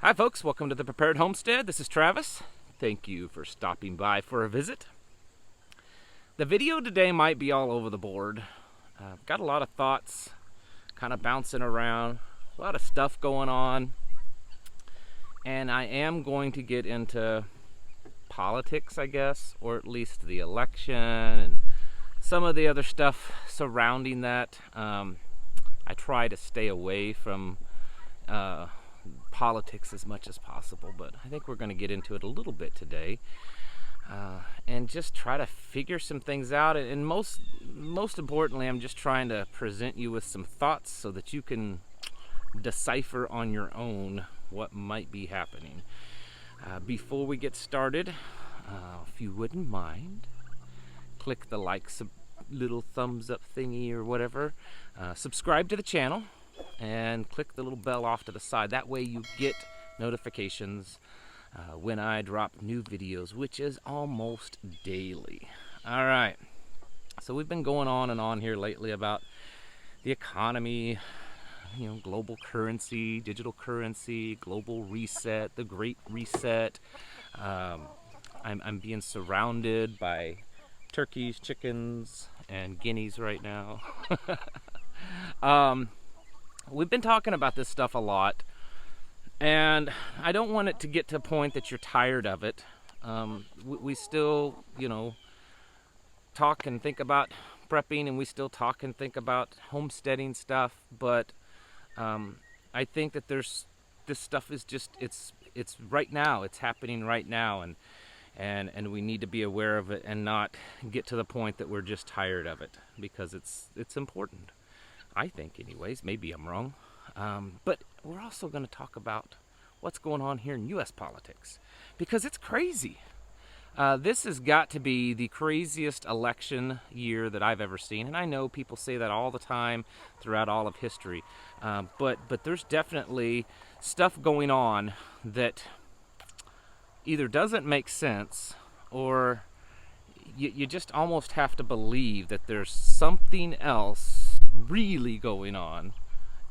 Hi folks, welcome to the Prepared Homestead. This is Travis. Thank you for stopping by for a visit. The video today might be all over the board. I've got a lot of thoughts kind of bouncing around, a lot of stuff going on, and I am going to get into politics, I guess, or at least the election and some of the other stuff surrounding that. I try to stay away from politics as much as possible, but I think we're going to get into it a little bit today, and just try to figure some things out. And most importantly, I'm just trying to present you with some thoughts so that you can decipher on your own what might be happening. Before we get started, if you wouldn't mind, click the little thumbs up thingy or whatever, subscribe to the channel, and click the little bell off to the side. That way you get notifications when I drop new videos, which is almost daily. All right, so we've been going on and on here lately about the economy, global currency, digital currency, global reset, the great reset. I'm being surrounded by turkeys, chickens, and guineas right now. We've been talking about this stuff a lot, and I don't want it to get to a point that you're tired of it. We still, talk and think about prepping, and we still talk and think about homesteading stuff, but I think that this stuff is just, it's right now, it's happening right now, and we need to be aware of it and not get to the point that we're just tired of it, because it's important. I think anyways, maybe I'm wrong. But we're also going to talk about what's going on here in U.S. politics, because it's crazy. This has got to be the craziest election year that I've ever seen. And I know people say that all the time throughout all of history. But there's definitely stuff going on that either doesn't make sense, or you just almost have to believe that there's something else really going on,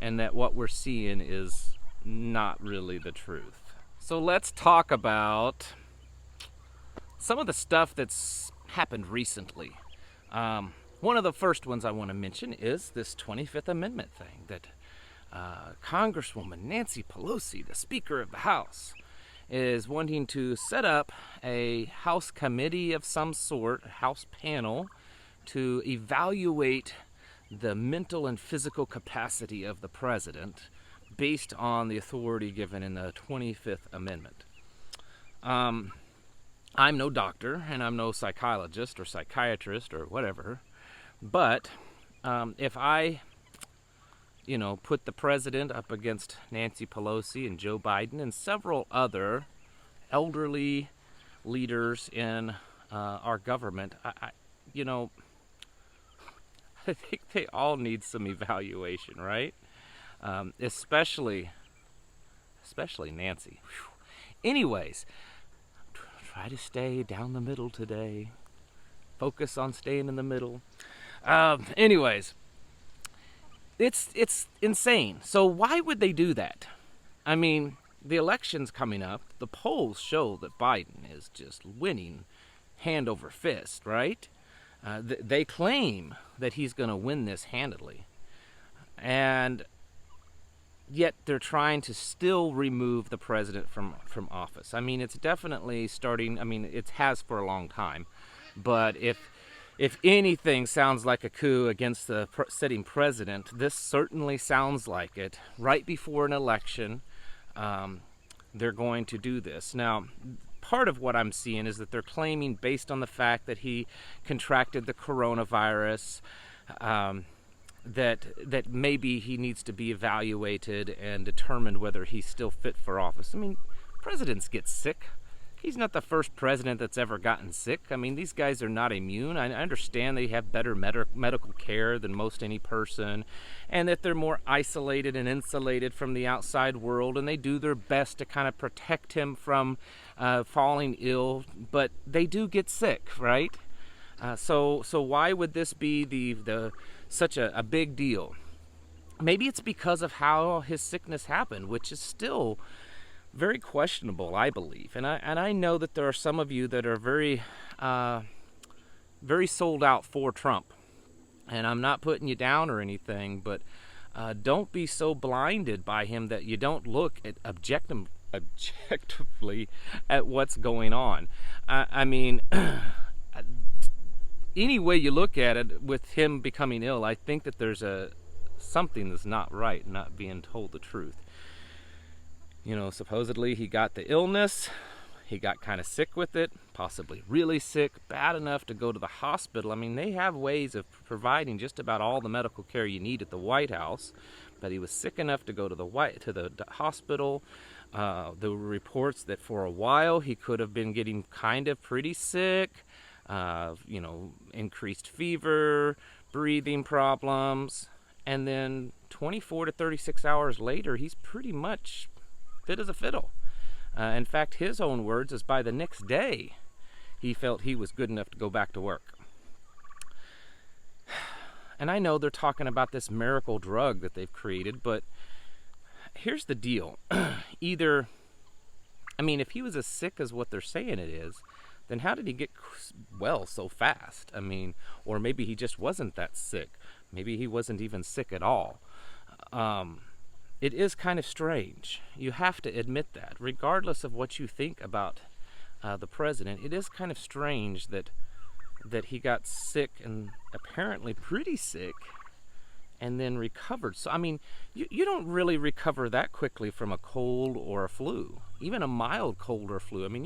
and that what we're seeing is not really the truth. So let's talk about some of the stuff that's happened recently. One of the first ones I want to mention is this 25th Amendment thing that Congresswoman Nancy Pelosi, the Speaker of the House, is wanting to set up a House committee of some sort, a House panel, to evaluate the mental and physical capacity of the president based on the authority given in the 25th Amendment. I'm no doctor, and I'm no psychologist or psychiatrist or whatever, but if I put the president up against Nancy Pelosi and Joe Biden and several other elderly leaders in our government, I think they all need some evaluation, right? Especially Nancy. Whew. Anyways, try to stay down the middle today. Focus on staying in the middle. Anyways, it's insane. So why would they do that? I mean, the election's coming up. The polls show that Biden is just winning hand over fist, right? They claim that he's going to win this handily, and yet they're trying to still remove the president from office. I mean, it's definitely starting. I mean, it has for a long time, but if anything sounds like a coup against the sitting president, this certainly sounds like it. Right before an election, they're going to do this. Now, part of what I'm seeing is that they're claiming, based on the fact that he contracted the coronavirus, that maybe he needs to be evaluated and determined whether he's still fit for office. I mean, presidents get sick. He's not the first president that's ever gotten sick. I mean, these guys are not immune. I understand they have better medical care than most any person, and that they're more isolated and insulated from the outside world, and they do their best to kind of protect him from falling ill, but they do get sick, right? So why would this be such a big deal? Maybe it's because of how his sickness happened, which is still very questionable, I believe. And I know that there are some of you that are very very sold out for Trump. And I'm not putting you down or anything, but don't be so blinded by him that you don't look at objectively at what's going on. I mean, any way you look at it, with him becoming ill, I think that there's something that's not right, not being told the truth. You know, supposedly he got the illness, he got kind of sick with it, possibly really sick, bad enough to go to the hospital. I mean, they have ways of providing just about all the medical care you need at the White House, but he was sick enough to go to the hospital. There were reports that for a while he could have been getting kind of pretty sick, you know, increased fever, breathing problems, and then 24 to 36 hours later, he's pretty much fit as a fiddle. In fact, his own words is by the next day, he felt he was good enough to go back to work. And I know they're talking about this miracle drug that they've created, but here's the deal. Either, I mean, if he was as sick as what they're saying it is, then how did he get well so fast? I mean, or maybe he just wasn't that sick. Maybe he wasn't even sick at all. It is kind of strange. You have to admit that. Regardless of what you think about the president, it is kind of strange that he got sick, and apparently pretty sick, and then recovered. So, I mean, you don't really recover that quickly from a cold or a flu, even a mild cold or flu. I mean,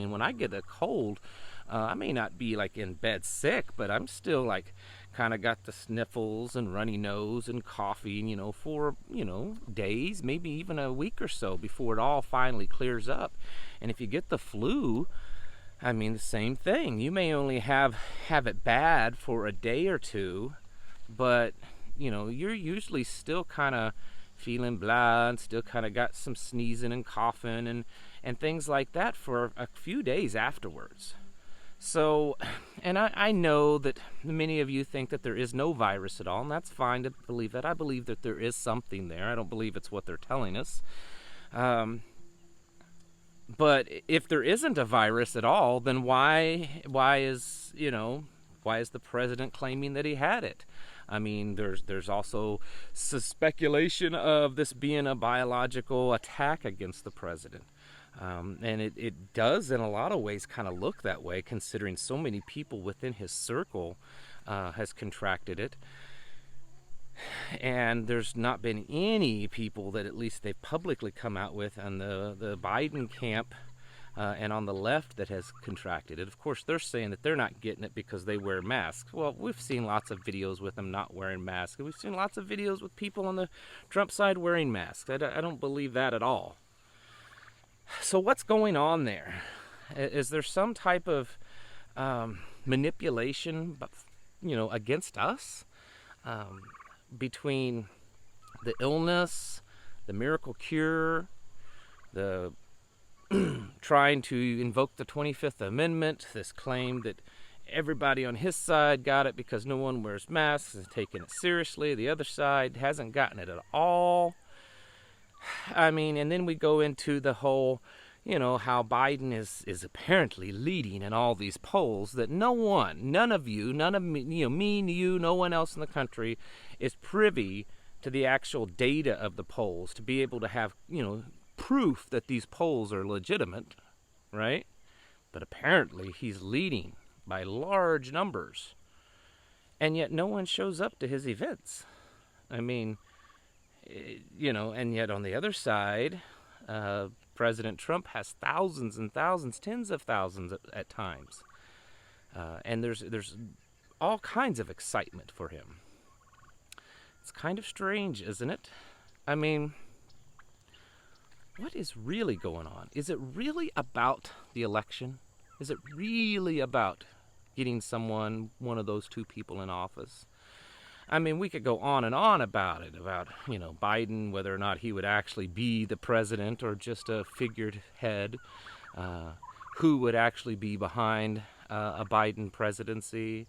when I get a cold, I may not be like in bed sick, but I'm still like kind of got the sniffles and runny nose and coughing, you know, for, you know, days, maybe even a week or so before it all finally clears up. And if you get the flu, I mean, the same thing. You may only have it bad for a day or two, but, you know, you're usually still kind of feeling blah and still kind of got some sneezing and coughing and things like that for a few days afterwards. So, and I know that many of you think that there is no virus at all, and that's fine to believe that. I believe that there is something there. I don't believe it's what they're telling us. But if there isn't a virus at all, then why is the president claiming that he had it? I mean, there's also speculation of this being a biological attack against the president. And it does in a lot of ways kind of look that way, considering so many people within his circle has contracted it. And there's not been any people that at least they've publicly come out with on the Biden camp and on the left that has contracted it. Of course, they're saying that they're not getting it because they wear masks. Well, we've seen lots of videos with them not wearing masks. We've seen lots of videos with people on the Trump side wearing masks. I don't believe that at all. So what's going on there? Is there some type of manipulation, you know, against us between the illness, the miracle cure, the trying to invoke the 25th Amendment, this claim that everybody on his side got it because no one wears masks and taking it seriously. The other side hasn't gotten it at all. I mean, and then we go into the whole, you know, how Biden is apparently leading in all these polls that none of me, you know, me, you, no one else in the country is privy to the actual data of the polls to be able to have, you know, proof that these polls are legitimate, right? But apparently he's leading by large numbers, and yet no one shows up to his events. I mean, you know, and yet on the other side, President Trump has thousands and thousands, tens of thousands at times. And there's all kinds of excitement for him. It's kind of strange, isn't it? I mean, what is really going on? Is it really about the election? Is it really about getting one of those two people in office? I mean, we could go on and on about it, about, you know, Biden, whether or not he would actually be the president or just a figured head, who would actually be behind a Biden presidency.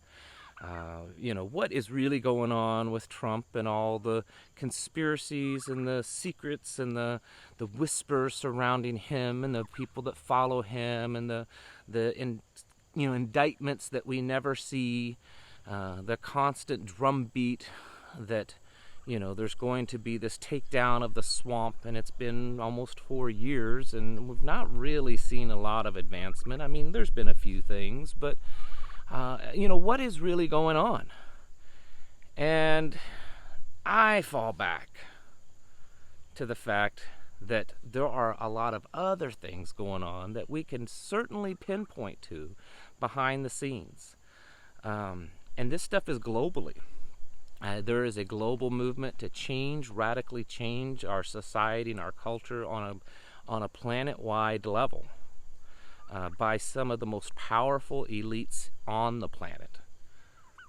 What is really going on with Trump and all the conspiracies and the secrets and the whispers surrounding him and the people that follow him and indictments that we never see, the constant drumbeat that there's going to be this takedown of the swamp, and it's been almost 4 years, and we've not really seen a lot of advancement. I mean, there's been a few things, but what is really going on? And I fall back to the fact that there are a lot of other things going on that we can certainly pinpoint to behind the scenes. And this stuff is globally. There is a global movement to radically change our society and our culture on a planet-wide level by some of the most powerful elites on the planet.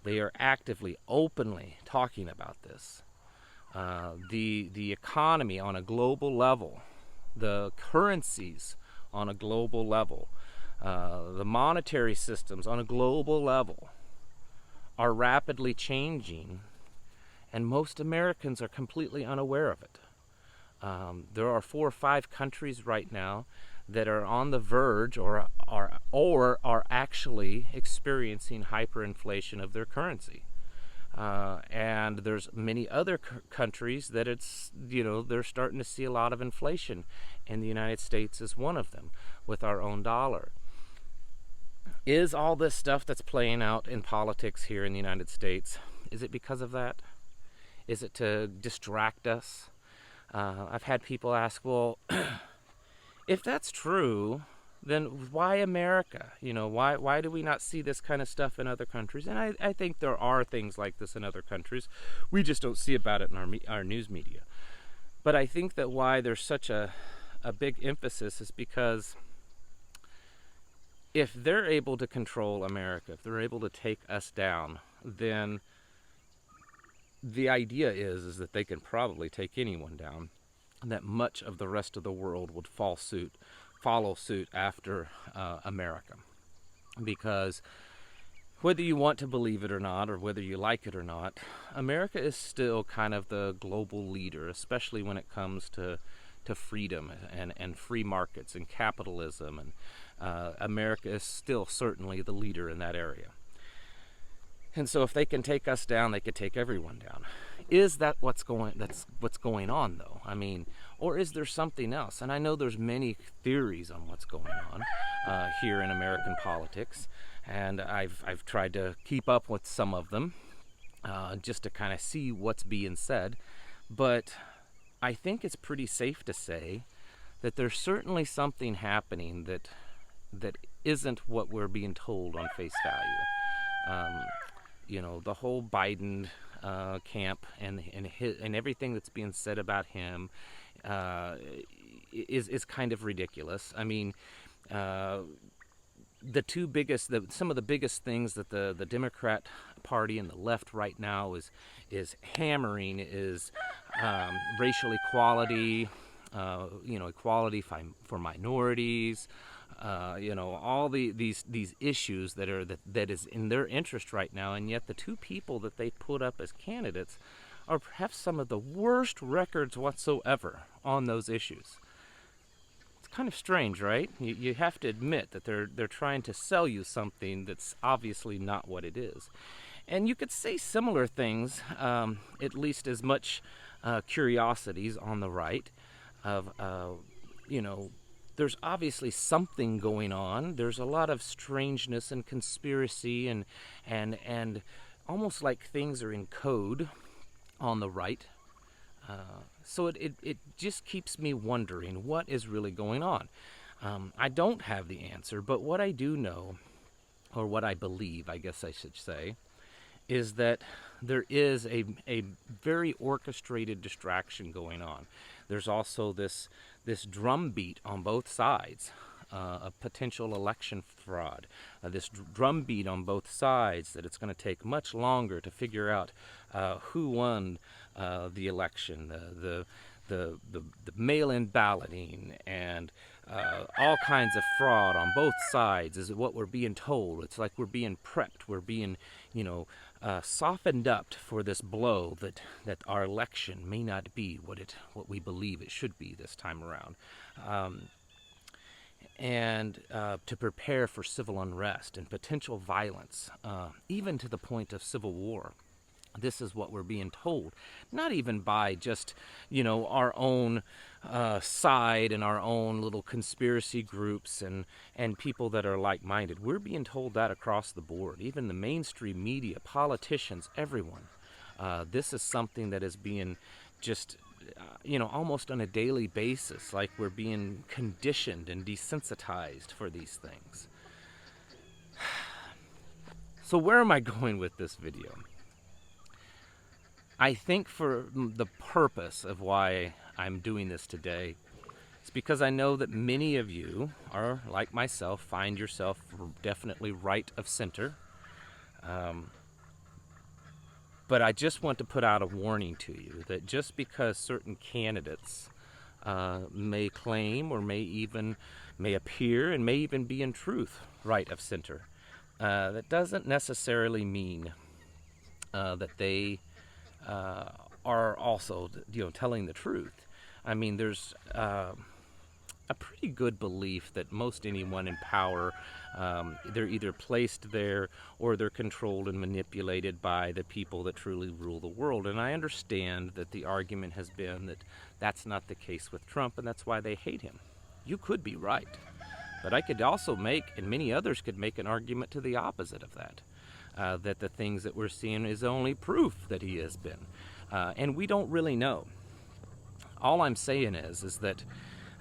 They are actively, openly talking about this. The economy on a global level, the currencies on a global level, the monetary systems on a global level are rapidly changing, and most Americans are completely unaware of it. There are 4 or 5 countries right now that are on the verge or are actually experiencing hyperinflation of their currency. And there's many other countries that they're starting to see a lot of inflation, and the United States is one of them with our own dollar. Is all this stuff that's playing out in politics here in the United States, is it because of that? Is it to distract us? I've had people ask, well, if that's true, then why America? Why do we not see this kind of stuff in other countries? And I think there are things like this in other countries. We just don't see about it in our news media. But I think that why there's such a big emphasis is because if they're able to control America, if they're able to take us down, then the idea is that they can probably take anyone down, and that much of the rest of the world would follow suit after America. Because whether you want to believe it or not, or whether you like it or not, America is still kind of the global leader, especially when it comes to freedom and free markets and capitalism. And America is still certainly the leader in that area. And so if they can take us down, they could take everyone down. Is that what's going on, though? I mean, or is there something else? And I know there's many theories on what's going on here in American politics, and I've tried to keep up with some of them just to kind of see what's being said. But I think it's pretty safe to say that there's certainly something happening that isn't what we're being told on face value. The whole Biden camp and everything that's being said about him is kind of ridiculous. I mean, some of the biggest things that the Democrat Party and the left right now is hammering is racial equality, equality for minorities. All these issues that is in their interest right now, and yet the 2 people that they put up as candidates are perhaps some of the worst records whatsoever on those issues. It's kind of strange, right? You have to admit that they're trying to sell you something that's obviously not what it is. And you could say similar things, at least as much curiosities on the right of there's obviously something going on. There's a lot of strangeness and conspiracy and almost like things are in code on the right. So it just keeps me wondering what is really going on. I don't have the answer, but what I do know, or what I believe, I guess I should say, is that there is a very orchestrated distraction going on. There's also this drumbeat on both sides of potential election fraud. This drumbeat on both sides that it's going to take much longer to figure out who won the election, the mail-in balloting, and all kinds of fraud on both sides is what we're being told. It's like we're being prepped. We're being, softened up for this blow that our election may not be what we believe it should be this time around. And to prepare for civil unrest and potential violence, even to the point of civil war. This is what we're being told, not even by just, our own side and our own little conspiracy groups and people that are like-minded. We're being told that across the board, even the mainstream media, politicians, everyone. This is something that is being just, almost on a daily basis, like we're being conditioned and desensitized for these things. So where am I going with this video? I think for the purpose of why I'm doing this today, it's because I know that many of you are, like myself, find yourself definitely right of center. But I just want to put out a warning to you that just because certain candidates may claim or may appear and may even be in truth right of center, that doesn't necessarily mean that they are also, telling the truth. I mean, there's a pretty good belief that most anyone in power, they're either placed there or they're controlled and manipulated by the people that truly rule the world. And I understand that the argument has been that that's not the case with Trump, and that's why they hate him. You could be right. But I could also make, and many others could make, an argument to the opposite of that. That the things that we're seeing is only proof that he has been. And we don't really know. All I'm saying is that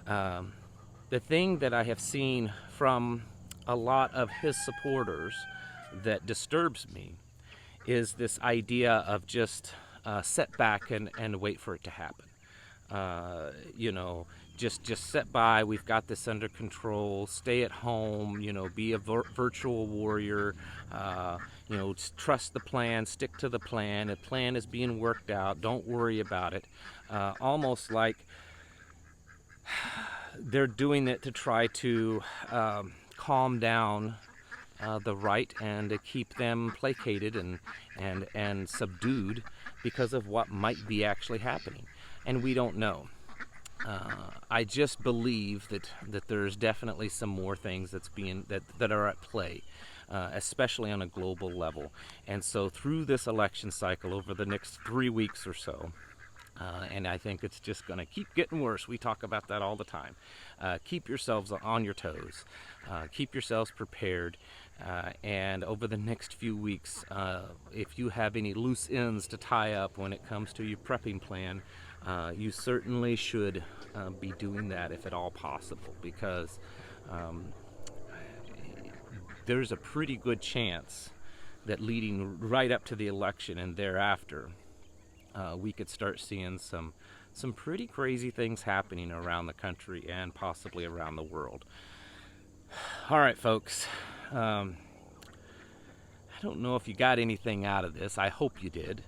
the thing that I have seen from a lot of his supporters that disturbs me is this idea of just sit back and wait for it to happen. Just sit by, we've got this under control, stay at home, be a virtual warrior, trust the plan, stick to the plan. The plan is being worked out, don't worry about it. Almost like they're doing it to try to calm down the right and to keep them placated and subdued because of what might be actually happening. And we don't know. I just believe that there's definitely some more things that are at play, especially on a global level. And so through this election cycle over the next 3 weeks or so, and I think it's just going to keep getting worse. We talk about that all the time. Keep yourselves on your toes. Keep yourselves prepared. And over the next few weeks, if you have any loose ends to tie up when it comes to your prepping plan, you certainly should be doing that if at all possible, because there's a pretty good chance that leading right up to the election and thereafter, we could start seeing some pretty crazy things happening around the country and possibly around the world. All right, folks. I don't know if you got anything out of this. I hope you did.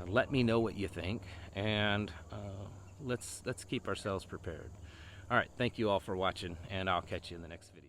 Let me know what you think, and let's keep ourselves prepared. All right, thank you all for watching, and I'll catch you in the next video.